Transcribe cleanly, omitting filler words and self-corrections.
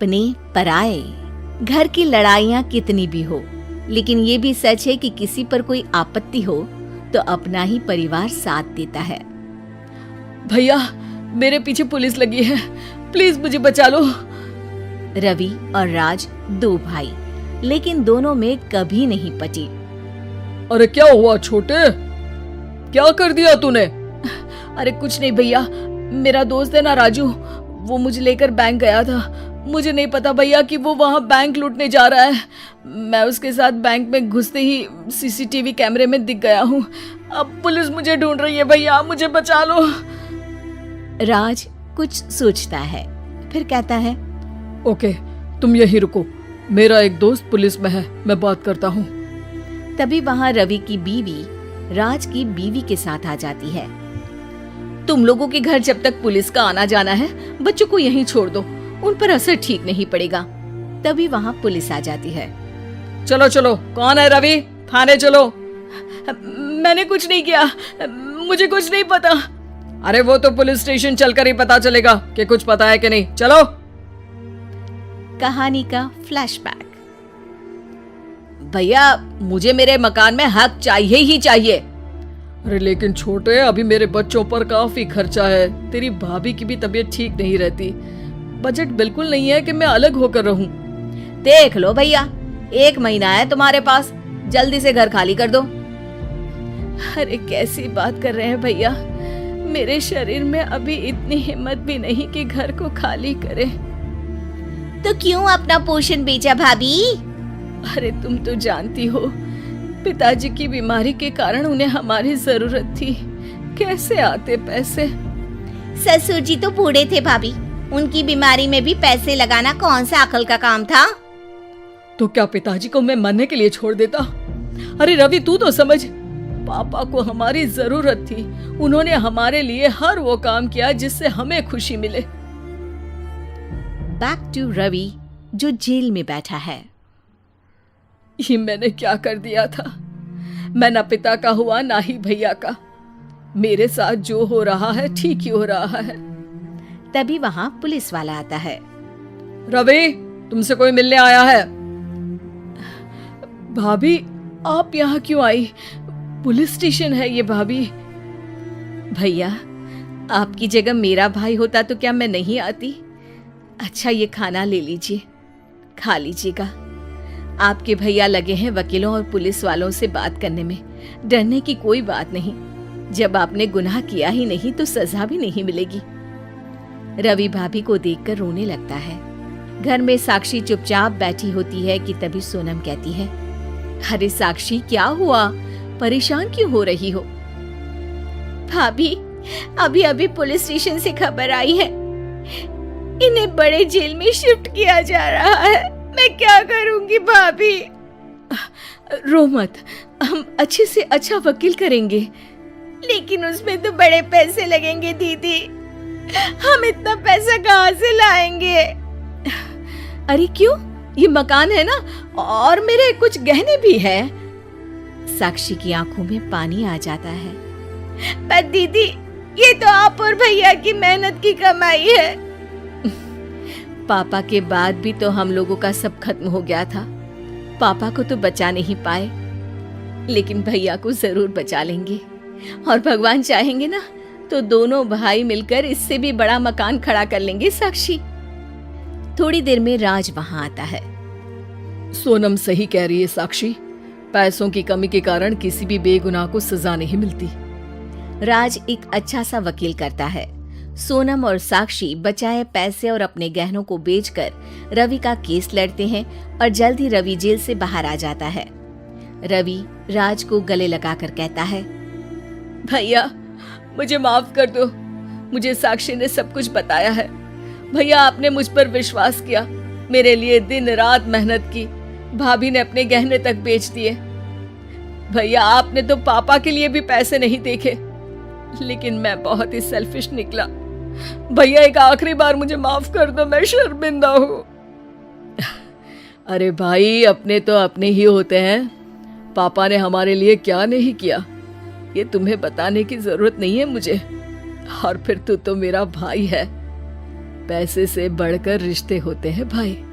अपने पराए। घर की लड़ाइयाँ कितनी भी हो, लेकिन ये भी सच है कि किसी पर कोई आपत्ति हो तो अपना ही परिवार साथ देता है। भैया, मेरे पीछे पुलिस लगी है, प्लीज मुझे बचा लो। रवि और राज दो भाई, लेकिन दोनों में कभी नहीं पटी। अरे क्या हुआ छोटे, क्या कर दिया तूने? अरे कुछ नहीं भैया, मेरा दोस्त है ना राजू, वो मुझे लेकर बैंक गया था। मुझे नहीं पता भैया कि वो वहाँ बैंक लूटने जा रहा है। मैं उसके साथ बैंक में घुसते ही सीसीटीवी कैमरे में दिख गया हूँ। अब पुलिस मुझे ढूंढ रही है भैया, मुझे बचा लो। राज कुछ सोचता है, फिर कहता है, ओके, तुम यहीं रुको, मेरा एक दोस्त पुलिस में है, मैं बात करता हूँ। तभी वहाँ रवि की बीवी राज की बीवी के साथ आ जाती है। तुम लोगों के घर जब तक पुलिस का आना जाना है, बच्चों को यहीं छोड़ दो, उन पर असर ठीक नहीं पड़ेगा। तभी वहाँ पुलिस आ जाती है। चलो चलो, कौन है रवि, थाने चलो। मैंने कुछ नहीं किया, मुझे कुछ नहीं पता। अरे वो तो पुलिस स्टेशन चलकर ही पता चलेगा कि कुछ पता है कि नहीं, चलो। कहानी का फ्लैशबैक। भैया, मुझे मेरे मकान में हक चाहिए ही चाहिए। अरे लेकिन छोटे, अभी मेरे बच्चों पर काफी खर्चा है, तेरी भाभी की भी तबीयत ठीक नहीं रहती, बजट बिल्कुल नहीं है कि मैं अलग होकर रहूं। देख लो भैया, 1 महीना है तुम्हारे पास, जल्दी से घर खाली कर दो। अरे कैसी बात कर रहे हैं भैया, मेरे शरीर में अभी इतनी हिम्मत भी नहीं कि घर को खाली करे। तो क्यों अपना पोषण बेचा भाभी? अरे तुम तो जानती हो, पिताजी की बीमारी के कारण उन्हें हमारी जरूरत थी, कैसे आते पैसे। ससुर जी तो बूढ़े थे भाभी, उनकी बीमारी में भी पैसे लगाना कौन सा अकल का काम था। तो क्या पिताजी को मैं मरने के लिए छोड़ देता? अरे रवि, तू तो समझ, पापा को हमारी जरूरत थी, उन्होंने हमारे लिए हर वो काम किया जिससे हमें खुशी मिले। बैक टू रवि, जो जेल में बैठा है। ये मैंने क्या कर दिया था? मैं ना पिता का हुआ ना ही भैया का। मेरे साथ जो हो रहा है ठीक ही हो रहा है। तभी वहाँ पुलिस वाला आता है। रवि, तुमसे कोई मिलने आया है। भाभी, आप यहाँ क्यों आई? पुलिस स्टेशन है ये भाभी। भैया, आपकी जगह मेरा भाई होता तो क्या मैं नहीं आती? अच्छा, ये खाना ले लीजिए, खा लीजिएगा। आपके भैया लगे हैं वकीलों और पुलिस वालों से बात करने में, डरने की कोई बात नहीं। जब आपने गुनाह किया ही नहीं तो सजा भी नहीं मिलेगी। रवि भाभी को देखकर रोने लगता है। घर में साक्षी चुपचाप बैठी होती है कि तभी सोनम कहती है, अरे साक्षी, क्या हुआ, परेशान क्यों हो रही हो? भाभी, अभी अभी पुलिस स्टेशन से खबर आई है, इन्हें बड़े जेल में शिफ्ट किया जा रहा है। मैं क्या करूंगी भाभी? रो मत, हम अच्छे से अच्छा वकील करेंगे। लेकिन उसमें तो बड़े पैसे लगेंगे दीदी, हम इतना पैसा कहाँ से लाएंगे? अरे क्यों, ये मकान है ना, और मेरे कुछ गहने भी है। साक्षी की आंखों में पानी आ जाता है। पर दीदी, ये तो आप और भैया की मेहनत की कमाई है। पापा के बाद भी तो हम लोगों का सब खत्म हो गया था। पापा को तो बचा नहीं पाए, लेकिन भैया को जरूर बचा लेंगे, और भगवान चाहेंगे ना तो दोनों भाई मिलकर इससे भी बड़ा मकान खड़ा कर लेंगे। साक्षी। थोड़ी देर में राज वहां आता है। सोनम सही कह रही है साक्षी, पैसों की कमी के कारण किसी भी बेगुनाह को सजा नहीं मिलती। राज एक अच्छा सा वकील करता है। सोनम और साक्षी बचाए पैसे और अपने गहनों को बेचकर रवि का केस लड़ते हैं और जल्द ही रवि जेल से बाहर आ जाता है। रवि राज को गले लगाकर कहता है, भैया मुझे माफ कर दो, मुझे साक्षी ने सब कुछ बताया है। भैया, आपने मुझ पर विश्वास किया, मेरे लिए दिन रात मेहनत की, भाभी ने अपने गहने तक बेच दिए। भैया, आपने तो पापा के लिए भी पैसे नहीं देखे, लेकिन मैं बहुत ही सेल्फिश निकला। भैया, एक आखिरी बार मुझे माफ कर दो, मैं शर्मिंदा हूँ। अरे भाई, अपने तो अपने ही होते हैं, पापा ने हमारे लिए क्या नहीं किया ये तुम्हें बताने की जरूरत नहीं है मुझे। और फिर तू तो मेरा भाई है। पैसे से बढ़कर रिश्ते होते हैं भाई।